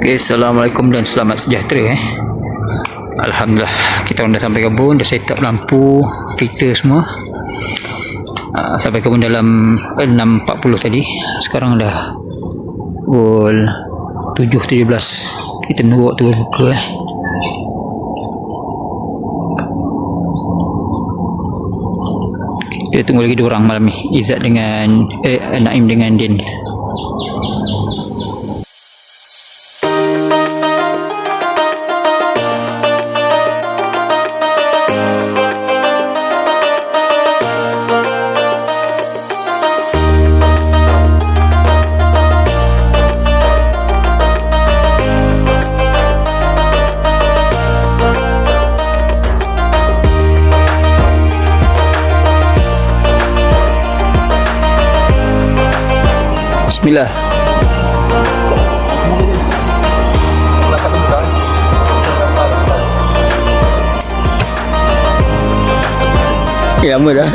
Okay, Assalamualaikum dan selamat sejahtera Alhamdulillah, kita dah sampai kebun, dah set up lampu, kereta semua. Sampai kebun dalam 6.40 tadi. Sekarang dah pukul 7.17. Kita menunggu waktu buka Kita tunggu lagi dua orang malam ni, Izzat dengan Naim dengan Din. Bismillah. Okay, lama dah.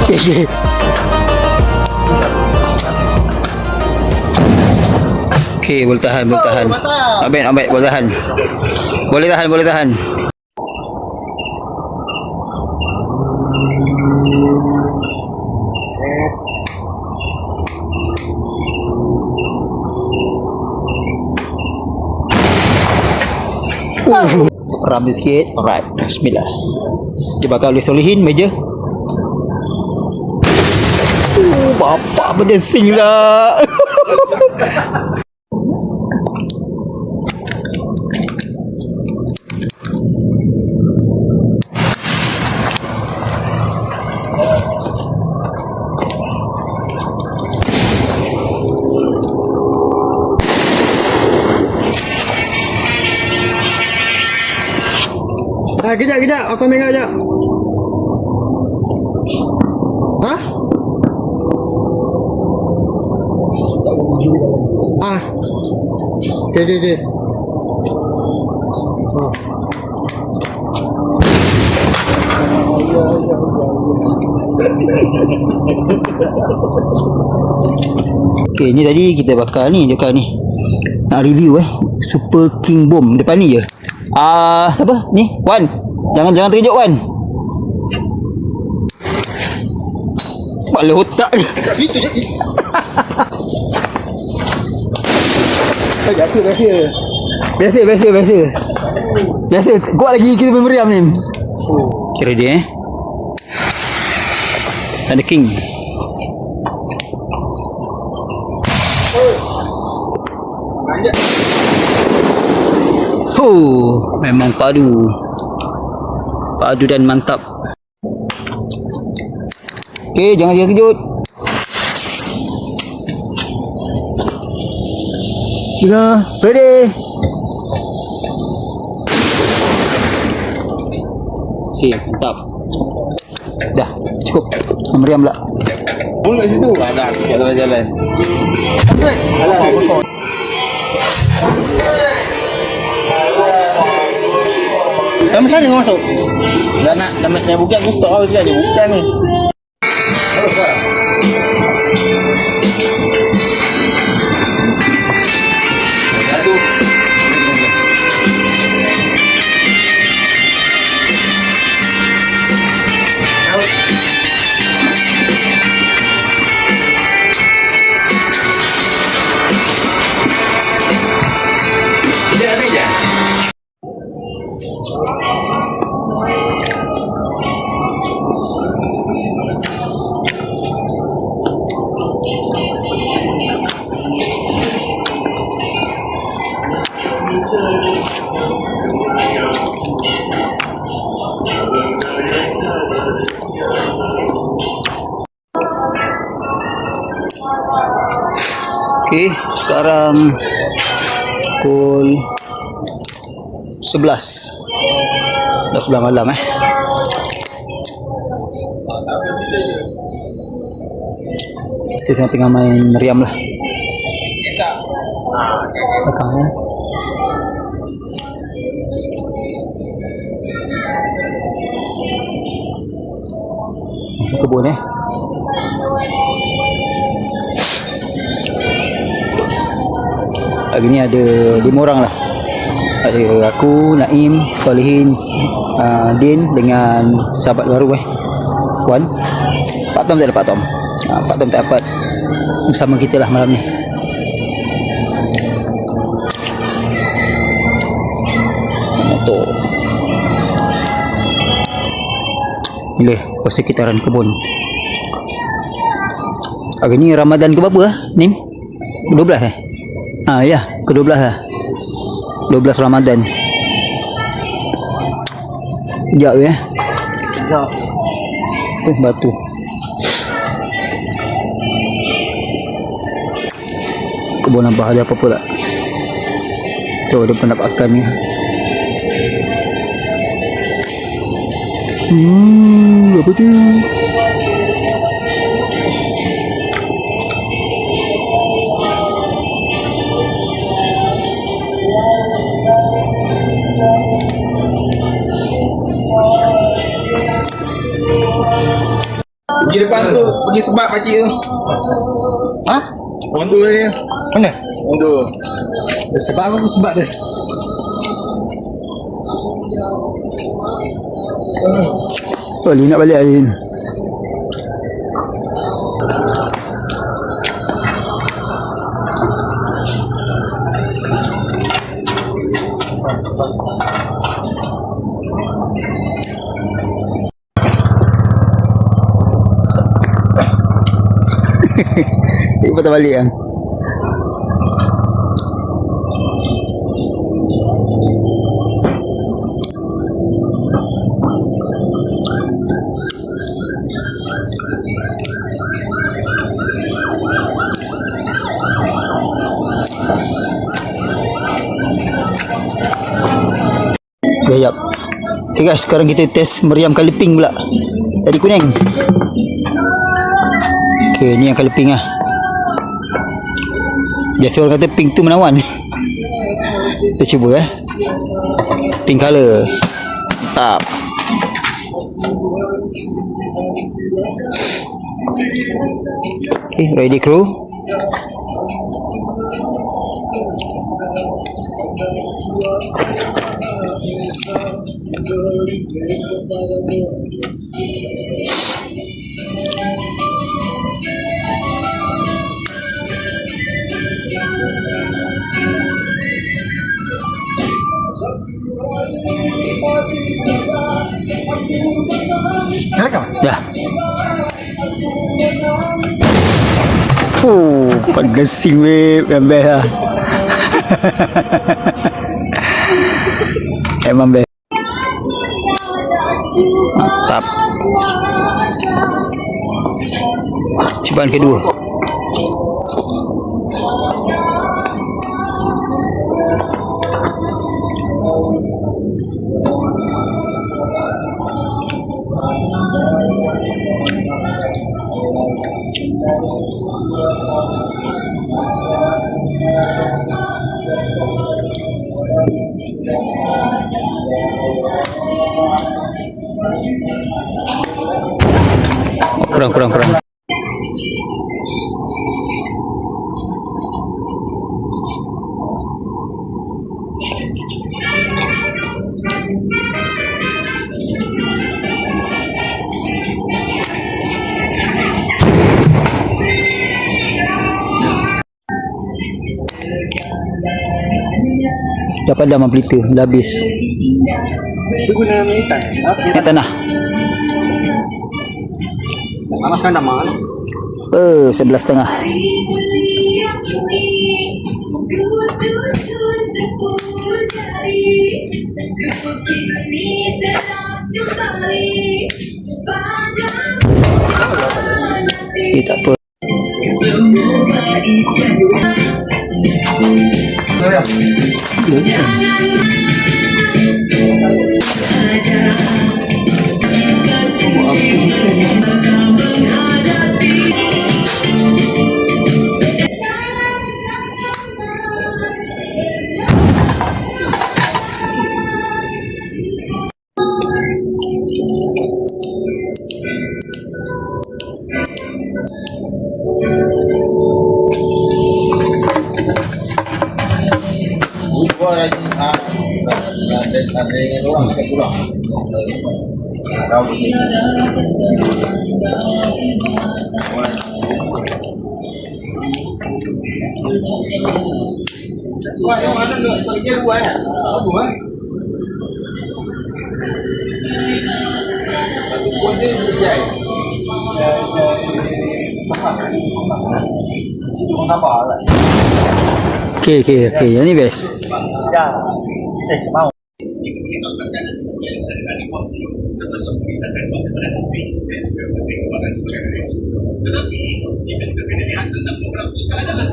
Okay. Okay, boleh tahan. Abid, boleh tahan. Boleh tahan. Ramai sikit. Alright, bismillah. Dibakar oleh Solihin meja. Bapak berdesing lah. Kejap, aku ambil kejap. Hah? Okay. Okay, ni tadi kita bakar ni. Nak review Super King Bomb depan ni je. Siapa? Ni, Wan. Jangan terkejut, Wan. Kepala otak ni. Itu je. Biasa. Kuat lagi kita main meriam ni. Kira dia ada King. Memang padu dan mantap. Okay, jangan kejut. 3, ready. Okay, mantap. Dah, cukup. Meriam pula. Boleh situ. Ada kat jalan. Alah, besar. Kamu sana masuk. Dah nak bukan aku stop awal dia bukan ni. Okay, sekarang pukul 11. Dah 11 malam Kita tengah main meriam lah. Belakang kebun Hari ni ada 5 orang lah. Ada aku, Naim, Solihin, Din dengan sahabat baru Wan. Pak Tom tak ada Pak Tom. Pak Tom tak dapat bersama kita lah malam ni. Motor. Bila persekitaran kebun. Hari ni Ramadan ke berapa Nim? 12 ya, ke-12 lah. 12 Ramadan. Sekejap Sekejap. Batu. Kebun abah ada apa pula? Tu ada penampakannya. Apa tu? Pergi depan tu, pergi sebab pakcik tu. Ha? Orang tu dia. Mana? Orang tu. Sebab apa sebab dia? Boleh nak balik Alin. Dia patah balik kan. Gayap. Okay guys, sekarang kita test meriamkan leping pula. Tadi kuning. Okay, ni yang kali pink lah. Biasa orang kata pink tu menawan. Kita cuba pink color. Mantap. Okay, ready crew. Ya. Pagasing weh, best lah. Emang best. Mantap. Cubaan kedua. Kurang. Dapat dah 5 liter, dah habis. Dia guna minyak Tanah. Panaskan dah mahal. 11,5. Tak apa. Gua rajin ada yang orang kita pulang. Tahu Wah, yang ada dua bagian dua ya? Dua. Satu pun dia berjaya. Okay. Yang ni best. Ya. Mau. Tetapi kita juga kena lihat tentang beberapa keadaan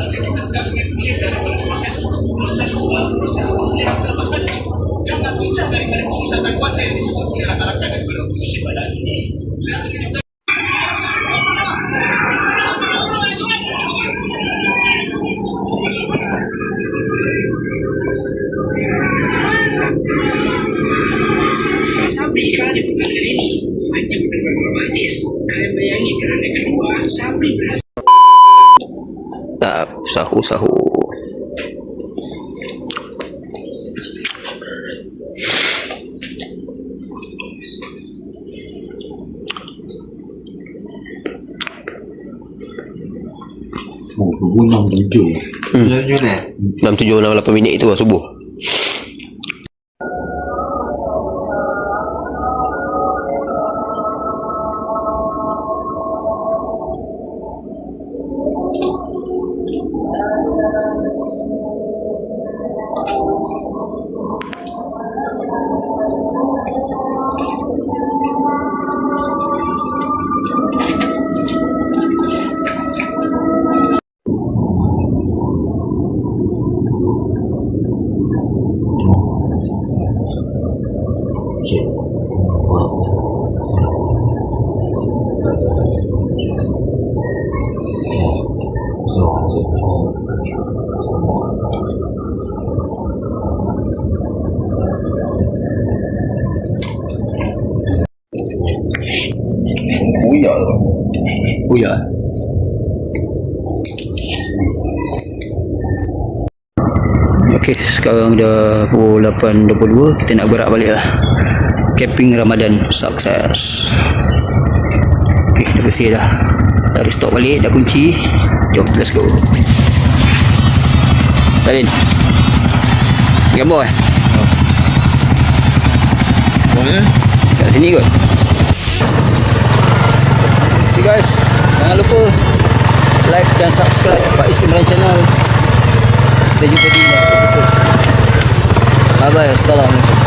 yang kita sedang pulih daripada proses pemulihan selepas pandemik yang berbincang daripada pengusahaan kuasa yang disebut rakan-rakan daripada urusi badan ini dan juga sapi kerana bukan hari ini hanya benar-benar manis. Kalian bayangi kerana kedua sapi berhasil Tak, sahu. Oh, subuh 6-7. Jujur ni. 6-7-8 minit itu lah subuh. Buyar tu. Buya. Okey, sekarang dah pukul 8.22. Kita nak gerak balik lah. Camping Ramadan sukses. Okey, dah bersih dah. Dah restock balik, dah kunci. Jom, let's go. Salin. Gambar Boleh? kat sini kot. Okay guys, jangan lupa like dan subscribe Faiz Imran channel. Kita jumpa di next episode. Bye bye, assalamualaikum.